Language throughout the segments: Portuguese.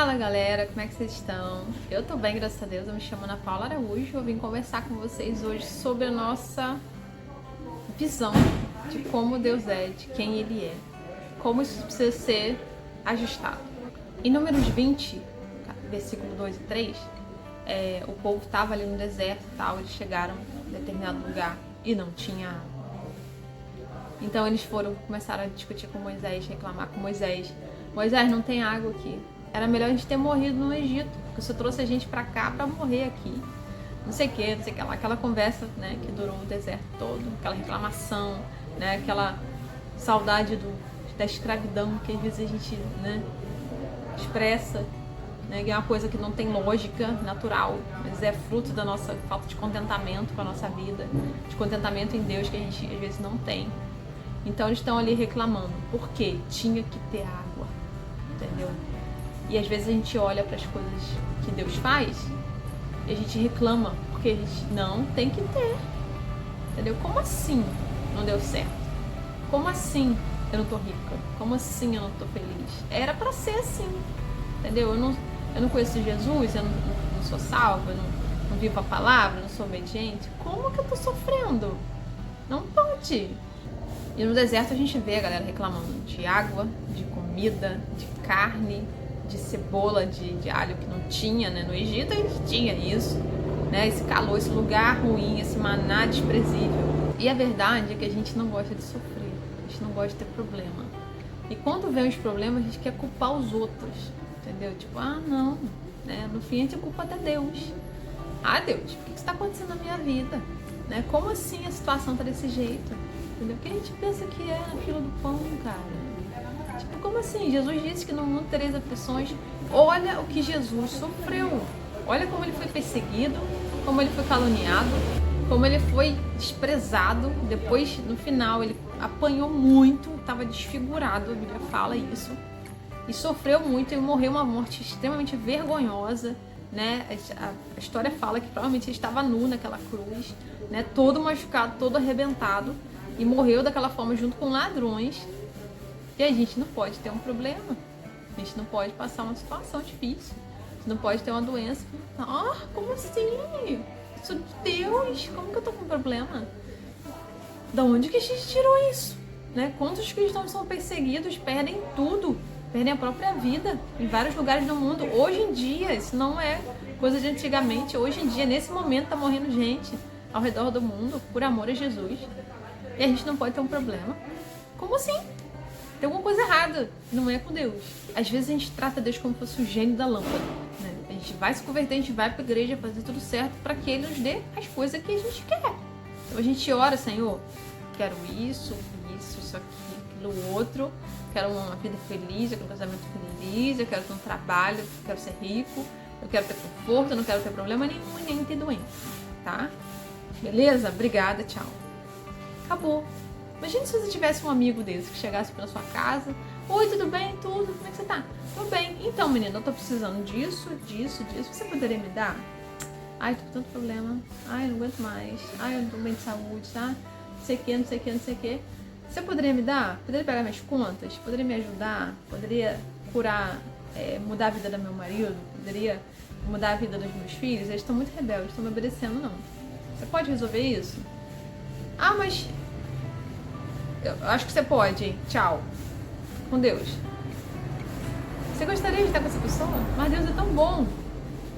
Fala galera, como é que vocês estão? Eu tô bem, graças a Deus. Eu me chamo Ana Paula Araújo. Eu vim conversar com vocês hoje sobre a nossa visão de como Deus é, de quem Ele é, como isso precisa ser ajustado. Em Números 20, versículo 2 e 3, o povo estava ali no deserto e tal, eles chegaram em determinado lugar e não tinha água. Então eles começaram a discutir com Moisés, reclamar com Moisés. Moisés, não tem água aqui. Era melhor a gente ter morrido no Egito, porque você trouxe a gente pra cá pra morrer aqui. Não sei o que lá. Aquela conversa, né, que durou o deserto todo, aquela reclamação, né, aquela saudade da escravidão que às vezes a gente, né, expressa, né, que é uma coisa que não tem lógica natural, mas é fruto da nossa falta de contentamento com a nossa vida, de contentamento em Deus que a gente às vezes não tem. Então eles estão ali reclamando, porque tinha que ter água, entendeu? E às vezes a gente olha para as coisas que Deus faz e a gente reclama, porque a gente não tem que ter, entendeu? Como assim não deu certo? Como assim eu não tô rica? Como assim eu não tô feliz? Era para ser assim, entendeu? Eu não conheço Jesus, eu não sou salva, eu não vivo a palavra, eu não sou obediente. Como que eu tô sofrendo? Não pode. E no deserto a gente vê a galera reclamando de água, de comida, de carne, de cebola, de alho que não tinha, né? No Egito a gente tinha isso, né? Esse calor, esse lugar ruim, esse maná desprezível. E a verdade é que a gente não gosta de sofrer, a gente não gosta de ter problema. E quando vem os problemas, a gente quer culpar os outros, entendeu? Tipo, não, né? No fim a gente culpa até Deus. Deus, o que está acontecendo na minha vida? Né? Como assim a situação tá desse jeito? Entendeu? Porque a gente pensa que é a fila do pão, cara. Tipo, como assim? Jesus disse que no mundo tereis aflições. Olha o que Jesus sofreu. Olha como ele foi perseguido, como ele foi caluniado, como ele foi desprezado. Depois, no final, ele apanhou muito, estava desfigurado, a Bíblia fala isso. E sofreu muito e morreu uma morte extremamente vergonhosa, né? A história fala que provavelmente ele estava nu naquela cruz, né? Todo machucado, todo arrebentado. E morreu daquela forma junto com ladrões. E a gente não pode ter um problema. A gente não pode passar uma situação difícil. A gente não pode ter uma doença. Como assim? Isso de Deus. Como que eu tô com problema? Da onde que a gente tirou isso? Né? Quantos cristãos são perseguidos, perdem tudo, perdem a própria vida em vários lugares do mundo. Hoje em dia, isso não é coisa de antigamente. Hoje em dia, nesse momento, tá morrendo gente ao redor do mundo por amor a Jesus. E a gente não pode ter um problema. Como assim? Tem alguma coisa errada. Não é com Deus. Às vezes a gente trata Deus como se fosse o gênio da lâmpada, né? A gente vai se converter, a gente vai pra igreja fazer tudo certo para que Ele nos dê as coisas que a gente quer. Então a gente ora, Senhor, quero isso, isso aqui, aquilo outro. Quero uma vida feliz, eu quero um casamento feliz, eu quero ter um trabalho, eu quero ser rico, eu quero ter conforto, eu não quero ter problema nenhum e nem ter doença, tá? Beleza? Obrigada, tchau. Acabou. Imagina se você tivesse um amigo desse que chegasse pra sua casa. Oi, tudo bem? Tudo? Como é que você tá? Tudo bem. Então, menina, eu tô precisando disso. Você poderia me dar? Tô com tanto problema. Eu não aguento mais. Eu não tô bem de saúde, tá? Não sei o que. Você poderia me dar? Poderia pegar minhas contas? Poderia me ajudar? Poderia curar, mudar a vida do meu marido? Poderia mudar a vida dos meus filhos? Eles estão muito rebeldes, estão me obedecendo, não. Você pode resolver isso? Mas eu acho que você pode, hein? Tchau. Com Deus. Você gostaria de estar com essa pessoa? Mas Deus é tão bom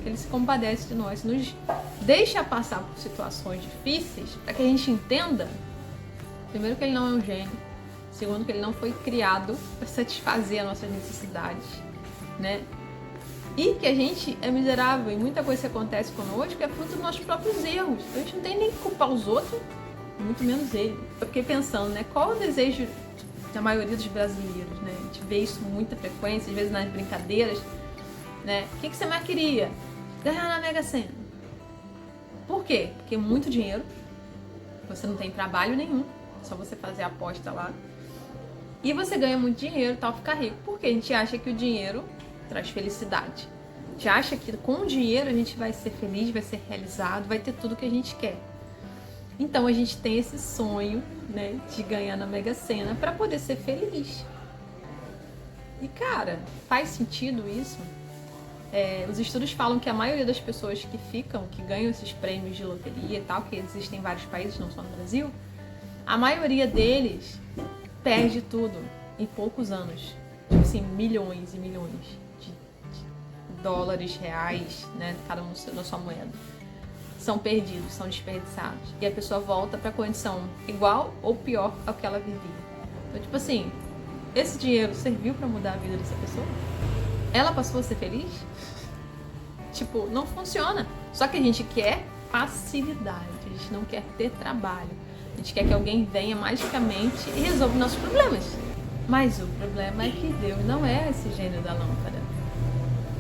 que Ele se compadece de nós, nos deixa passar por situações difíceis para que a gente entenda, primeiro, que Ele não é um gênio, segundo, que Ele não foi criado para satisfazer as nossas necessidades, né? E que a gente é miserável e muita coisa que acontece conosco é fruto dos nossos próprios erros. A gente não tem nem que culpar os outros, muito menos ele. Eu fiquei pensando, né? Qual é o desejo da maioria dos brasileiros, né? A gente vê isso com muita frequência, às vezes nas brincadeiras, né? O que você mais queria? Ganhar na Mega Sena. Por quê? Porque muito dinheiro, você não tem trabalho nenhum, é só você fazer a aposta lá. E você ganha muito dinheiro e tal, ficar rico. Porque a gente acha que o dinheiro traz felicidade. A gente acha que com o dinheiro a gente vai ser feliz, vai ser realizado, vai ter tudo que a gente quer. Então a gente tem esse sonho, né, de ganhar na Mega Sena para poder ser feliz. E cara, faz sentido isso? Os estudos falam que a maioria das pessoas que ganham esses prêmios de loteria e tal, que existem em vários países, não só no Brasil, a maioria deles perde tudo em poucos anos. Tipo assim, milhões e milhões de dólares, reais, né? Cada um na sua moeda. São perdidos, são desperdiçados. E a pessoa volta para a condição igual ou pior ao que ela vivia. Então, tipo assim, esse dinheiro serviu para mudar a vida dessa pessoa? Ela passou a ser feliz? Tipo, não funciona. Só que a gente quer facilidade, a gente não quer ter trabalho. A gente quer que alguém venha magicamente e resolva nossos problemas. Mas o problema é que Deus não é esse gênio da lâmpada.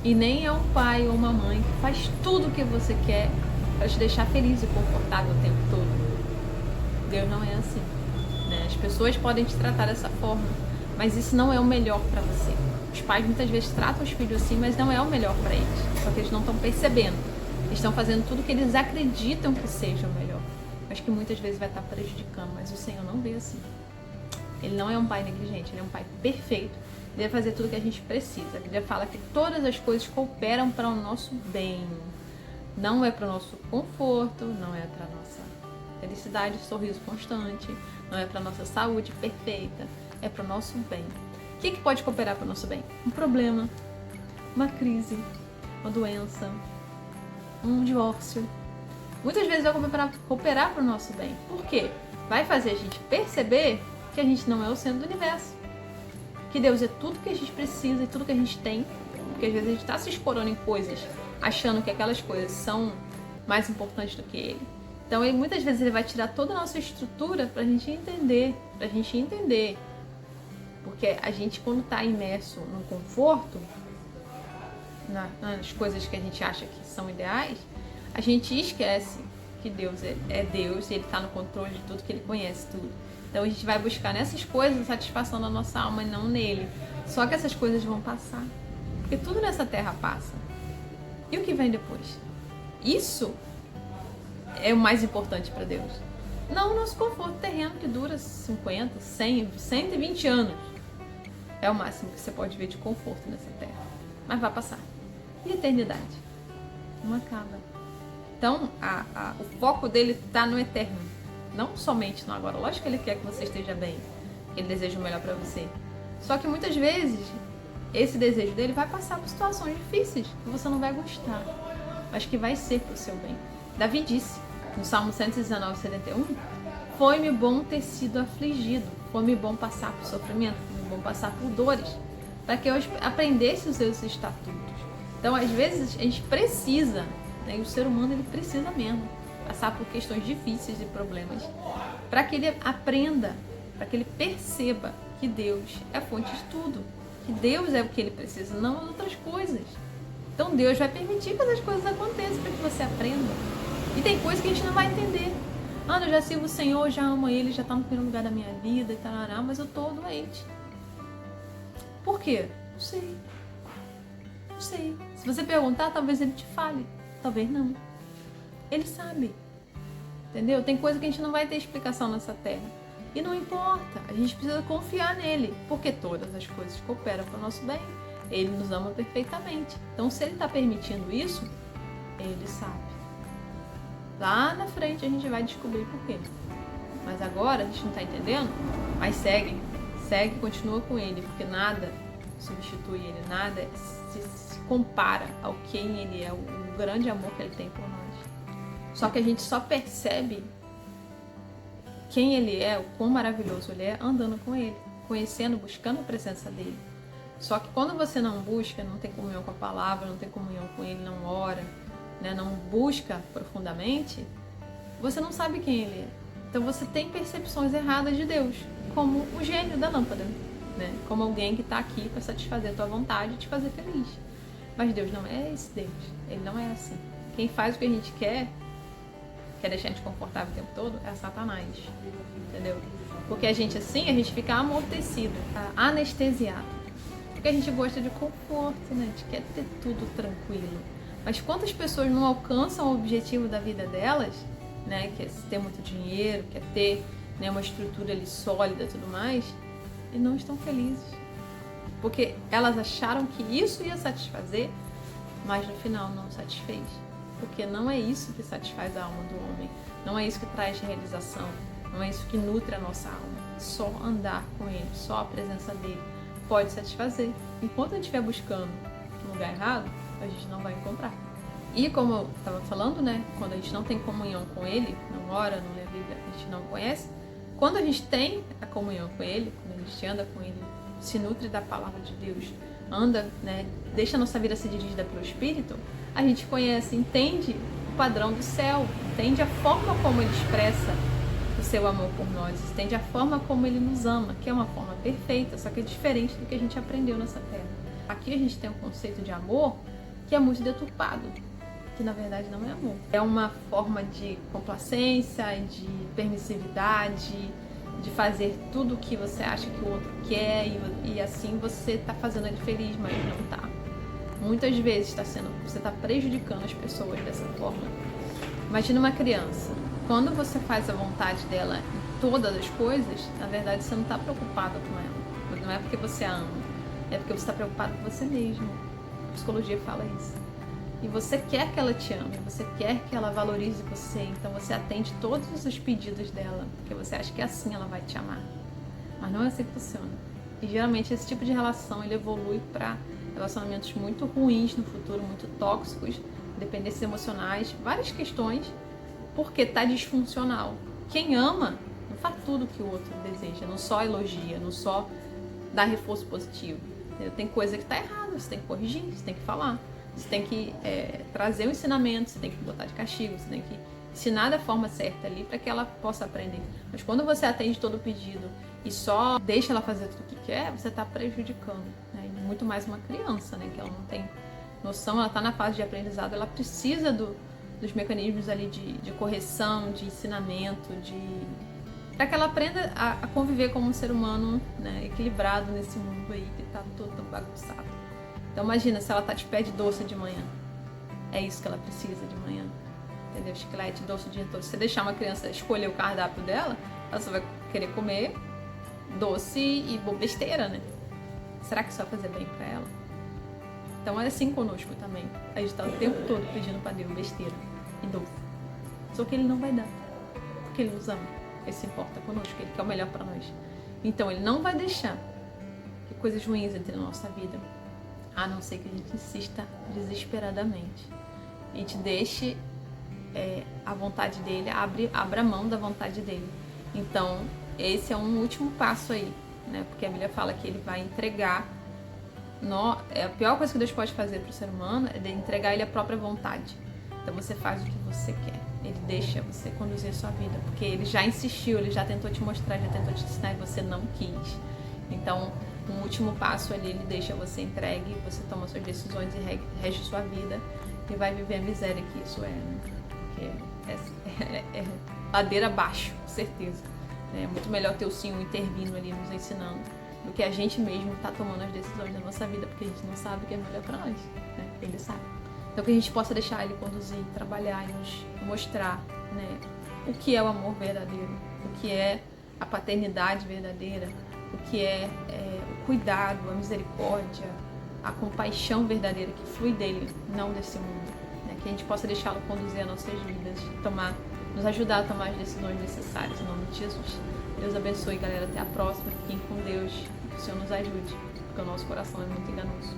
E nem é um pai ou uma mãe que faz tudo o que você quer para te deixar feliz e confortável o tempo todo. Deus não é assim, né? As pessoas podem te tratar dessa forma, mas isso não é o melhor para você. Os pais muitas vezes tratam os filhos assim, mas não é o melhor para eles, porque eles não estão percebendo. Eles estão fazendo tudo o que eles acreditam que seja o melhor, mas que muitas vezes vai estar prejudicando. Mas o Senhor não vê assim. Ele não é um pai negligente, ele é um pai perfeito. Ele vai fazer tudo o que a gente precisa. A Bíblia fala que todas as coisas cooperam para o nosso bem. Não é para o nosso conforto, não é para a nossa felicidade, sorriso constante, não é para a nossa saúde perfeita, é para o nosso bem. O que pode cooperar para o nosso bem? Um problema, uma crise, uma doença, um divórcio. Muitas vezes vai cooperar para o nosso bem. Por quê? Vai fazer a gente perceber que a gente não é o centro do universo. Que Deus é tudo que a gente precisa e tudo que a gente tem. Porque às vezes a gente está se escorando em coisas, achando que aquelas coisas são mais importantes do que Ele. Então muitas vezes Ele vai tirar toda a nossa estrutura para a gente entender. Porque a gente, quando está imerso no conforto, nas coisas que a gente acha que são ideais, a gente esquece que Deus é Deus e Ele está no controle de tudo, que Ele conhece tudo. Então a gente vai buscar nessas coisas a satisfação da nossa alma e não nele. Só que essas coisas vão passar. Porque tudo nessa terra passa. E o que vem depois? Isso é o mais importante para Deus. Não o nosso conforto terreno que dura 50, 100, 120 anos. É o máximo que você pode ver de conforto nessa terra. Mas vai passar. E a eternidade? Não acaba. Então, o foco dele está no eterno. Não somente no agora. Lógico que ele quer que você esteja bem. Que ele deseja o melhor para você. Só que muitas vezes, esse desejo dele vai passar por situações difíceis. Que você não vai gostar. Mas que vai ser para o seu bem. Davi disse, no Salmo 119, 71, foi-me bom ter sido afligido. Foi-me bom passar por sofrimento. Foi-me bom passar por dores. Para que eu aprendesse os seus estatutos. Então, às vezes, a gente precisa, né, e o ser humano ele precisa mesmo, passar por questões difíceis e problemas, para que ele aprenda, para que ele perceba que Deus é a fonte de tudo, que Deus é o que ele precisa, não as outras coisas. Então, Deus vai permitir que essas coisas aconteçam para que você aprenda. E tem coisas que a gente não vai entender. Eu já sirvo o Senhor, já amo Ele, já está no primeiro lugar da minha vida, e tal, mas eu estou doente. Por quê? Não sei. Não sei. Se você perguntar, talvez ele te fale. Talvez não. Ele sabe. Entendeu? Tem coisa que a gente não vai ter explicação nessa terra. E não importa. A gente precisa confiar nele. Porque todas as coisas cooperam para o nosso bem. Ele nos ama perfeitamente. Então, se ele está permitindo isso, ele sabe. Lá na frente a gente vai descobrir por quê. Mas agora a gente não está entendendo. Mas segue, continua com ele. Porque nada substitui ele. Nada se compara ao quem ele é. O grande amor que ele tem por nós. Só que a gente só percebe quem ele é, o quão maravilhoso ele é, andando com ele, conhecendo, buscando a presença dele. Só que quando você não busca, não tem comunhão com a palavra, não tem comunhão com ele, não ora, né, não busca profundamente, você não sabe quem ele é. Então você tem percepções erradas de Deus, como o gênio da lâmpada, né? Como alguém que está aqui para satisfazer a tua vontade e te fazer feliz. Mas Deus não é esse Deus, ele não é assim. Quem faz o que a gente quer deixar a gente confortável o tempo todo, é Satanás, entendeu? Porque a gente assim, a gente fica amortecido, anestesiado. Porque a gente gosta de conforto, né? A gente quer ter tudo tranquilo. Mas quantas pessoas não alcançam o objetivo da vida delas, né? Que é ter muito dinheiro, quer ter, né, uma estrutura ali sólida e tudo mais, e não estão felizes. Porque elas acharam que isso ia satisfazer mas no final não satisfez. Porque não é isso que satisfaz a alma do homem, não é isso que traz realização, não é isso que nutre a nossa alma. Só andar com Ele, só a presença dEle pode satisfazer. Enquanto a gente estiver buscando no lugar errado, a gente não vai encontrar. E como eu estava falando, né, quando a gente não tem comunhão com Ele, não ora, não lê a Bíblia, a gente não conhece, quando a gente tem a comunhão com Ele, quando a gente anda com Ele, se nutre da palavra de Deus, anda, né, deixa a nossa vida ser dirigida pelo Espírito, a gente conhece, entende o padrão do céu, entende a forma como Ele expressa o seu amor por nós, entende a forma como Ele nos ama, que é uma forma perfeita, só que é diferente do que a gente aprendeu nessa terra. Aqui a gente tem um conceito de amor que é muito deturpado, que na verdade não é amor. É uma forma de complacência, de permissividade, de fazer tudo o que você acha que o outro quer e assim você está fazendo ele feliz, mas não está. Muitas vezes você está prejudicando as pessoas dessa forma. Imagina uma criança. Quando você faz a vontade dela em todas as coisas, na verdade você não está preocupado com ela. Não é porque você a ama, é porque você está preocupado com você mesmo. A psicologia fala isso. E você quer que ela te ame, você quer que ela valorize você, então você atende todos os pedidos dela, porque você acha que assim ela vai te amar. Mas não é assim que funciona. E geralmente esse tipo de relação ele evolui para relacionamentos muito ruins no futuro, muito tóxicos, dependências emocionais, várias questões, porque tá disfuncional. Quem ama não faz tudo que o outro deseja, não só elogia, não só dá reforço positivo. Entendeu? Tem coisa que tá errada, você tem que corrigir, você tem que falar. Você tem que trazer o ensinamento, você tem que botar de castigo, você tem que ensinar da forma certa ali para que ela possa aprender. Mas quando você atende todo o pedido e só deixa ela fazer tudo o que quer, você está prejudicando, né? Muito mais uma criança, né? Que ela não tem noção, ela está na fase de aprendizado, ela precisa dos mecanismos ali de correção, de ensinamento, para que ela aprenda a conviver como um ser humano, né? Equilibrado nesse mundo aí que está todo bagunçado. Então imagina se ela te pede doce de manhã. É isso que ela precisa de manhã. Entendeu? Chiclete, doce o dia todo. Se você deixar uma criança escolher o cardápio dela, ela só vai querer comer doce e besteira, né? Será que isso vai fazer bem pra ela? Então é assim conosco também. A gente tá o tempo todo pedindo pra Deus besteira e doce. Só que Ele não vai dar. Porque Ele nos ama. Ele se importa conosco. Ele quer o melhor pra nós. Então Ele não vai deixar que coisas ruins entrem na nossa vida. A não ser que a gente insista desesperadamente. A gente deixe a vontade dele, abra mão da vontade dele. Então, esse é um último passo aí, né? Porque a Bíblia fala que ele vai entregar. A pior coisa que Deus pode fazer para o ser humano é entregar ele a própria vontade. Então, você faz o que você quer. Ele deixa você conduzir a sua vida. Porque ele já insistiu, ele já tentou te mostrar, já tentou te ensinar e você não quis. Então, um último passo ali, ele deixa você entregue, você toma suas decisões e rege sua vida e vai viver a miséria que isso é, né? Porque é ladeira abaixo, com certeza. É muito melhor ter o Senhor intervindo ali, nos ensinando, do que a gente mesmo tá tomando as decisões da nossa vida, porque a gente não sabe o que é melhor pra nós, né? Ele sabe. Então que a gente possa deixar ele conduzir, trabalhar e nos mostrar, né, o que é o amor verdadeiro, o que é a paternidade verdadeira, o que é o cuidado, a misericórdia, a compaixão verdadeira que flui dele, não desse mundo. Né? Que a gente possa deixá-lo conduzir as nossas vidas, nos ajudar a tomar as decisões necessárias, em nome de Jesus. Deus abençoe, galera. Até a próxima. Fiquem com Deus. Que o Senhor nos ajude, porque o nosso coração é muito enganoso.